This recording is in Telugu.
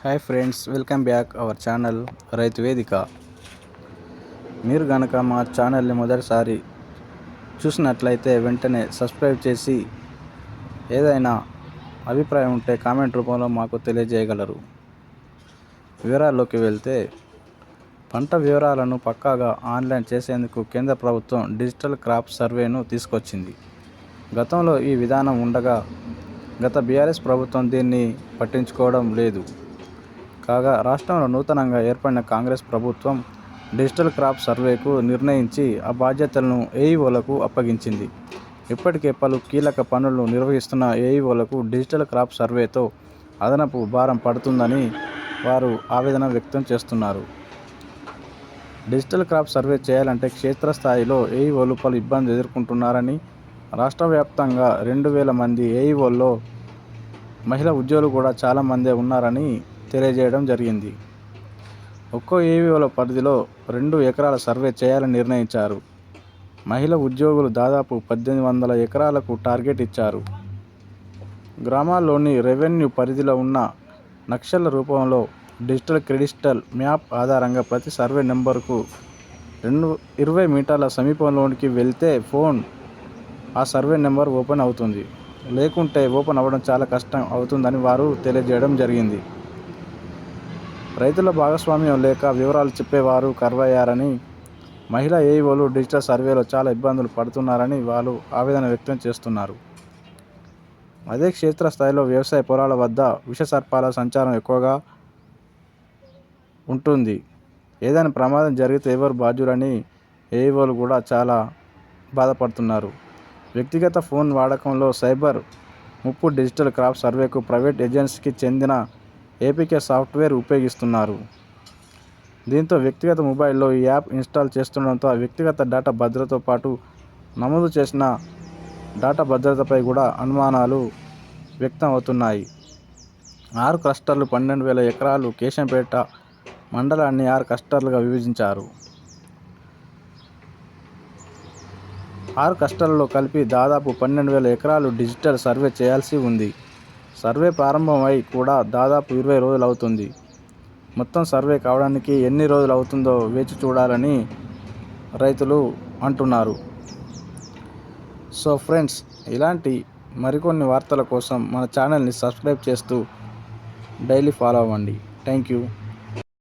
Hi friends, welcome back our channel రైతు వేదిక. మీరు గనక మా ఛానల్ని మొదటిసారి చూసినట్లయితే వెంటనే సబ్స్క్రైబ్ చేసి ఏదైనా అభిప్రాయం ఉంటే కామెంట్ రూపంలో మాకు తెలియజేయగలరు. వివరాల్లోకి వెళ్తే, పంట వివరాలను పక్కాగా ఆన్లైన్ చేసేందుకు కేంద్ర ప్రభుత్వం డిజిటల్ క్రాప్ సర్వేను తీసుకొచ్చింది. గతంలో ఈ విధానం ఉండగా గత బీఆర్ఎస్ ప్రభుత్వం దీన్ని పట్టించుకోవడం లేదు. కాగా రాష్ట్రంలో నూతనంగా ఏర్పడిన కాంగ్రెస్ ప్రభుత్వం డిజిటల్ క్రాప్ సర్వేకు నిర్ణయించి ఆ బాధ్యతలను ఏఈఓలకు అప్పగించింది. ఇప్పటికే పలు కీలక పనులను నిర్వహిస్తున్న ఏఈఓలకు డిజిటల్ క్రాప్ సర్వేతో అదనపు భారం పడుతుందని వారు ఆవేదన వ్యక్తం చేస్తున్నారు. డిజిటల్ క్రాప్ సర్వే చేయాలంటే క్షేత్రస్థాయిలో ఏఈఓలు పలు ఇబ్బందులు ఎదుర్కొంటున్నారని, రాష్ట్ర వ్యాప్తంగా 2000 మంది ఏఈఓల్లో మహిళా ఉద్యోగులు కూడా చాలామందే ఉన్నారని తెలియజేయడం జరిగింది. ఒక్కో ఏఈఓల పరిధిలో 2 ఎకరాల సర్వే చేయాలని నిర్ణయించారు. మహిళా ఉద్యోగులు దాదాపు 1800 ఎకరాలకు టార్గెట్ ఇచ్చారు. గ్రామాల్లోని రెవెన్యూ పరిధిలో ఉన్న నక్షల రూపంలో డిజిటల్ క్రెడిస్టల్ మ్యాప్ ఆధారంగా ప్రతి సర్వే నెంబర్కు 20 మీటర్ల సమీపంలోనికి వెళ్తే ఫోన్ ఆ సర్వే నెంబర్ ఓపెన్ అవుతుంది. లేకుంటే ఓపెన్ అవ్వడం చాలా కష్టం అవుతుందని వారు తెలియజేయడం జరిగింది. రైతుల భాగస్వామ్యం లేక వివరాలు చెప్పేవారు కరువయ్యారని, మహిళా ఏఈఓలు డిజిటల్ సర్వేలో చాలా ఇబ్బందులు పడుతున్నారని వాళ్ళు ఆవేదన వ్యక్తం చేస్తున్నారు. అదే క్షేత్రస్థాయిలో వ్యవసాయ పొలాల వద్ద విషసర్పాల సంచారం ఎక్కువగా ఉంటుంది. ఏదైనా ప్రమాదం జరిగితే ఎవరు బాధ్యులని ఏఈఓలు కూడా చాలా బాధపడుతున్నారు. వ్యక్తిగత ఫోన్ వాడకంలో సైబర్ ముప్పు డిజిటల్ క్రాప్ సర్వేకు ప్రైవేట్ ఏజెన్సీకి చెందిన ఏపీకే సాఫ్ట్వేర్ ఉపయోగిస్తున్నారు. దీంతో వ్యక్తిగత మొబైల్లో ఈ యాప్ ఇన్స్టాల్ చేస్తుండడంతో ఆ వ్యక్తిగత డేటా భద్రతతో పాటు నమోదు చేసిన డేటా భద్రతపై కూడా అనుమానాలు వ్యక్తం అవుతున్నాయి. 6 క్లస్టర్లు 12,000 ఎకరాలు కేశంపేట మండలాన్ని 6 క్లస్టర్లుగా విభజించారు. 6 క్లస్టర్లలో కలిపి దాదాపు 12,000 ఎకరాలు డిజిటల్ సర్వే చేయాల్సి ఉంది. సర్వే ప్రారంభమై కూడా దాదాపు 20 రోజులు అవుతుంది. మొత్తం సర్వే కావడానికి ఎన్ని రోజులు అవుతుందో వేచి చూడాలని రైతులు అంటున్నారు. సో ఫ్రెండ్స్, ఇలాంటి మరికొన్ని వార్తల కోసం మన ఛానల్ని సబ్స్క్రైబ్ చేస్తూ డైలీ ఫాలో అవ్వండి. Thank you.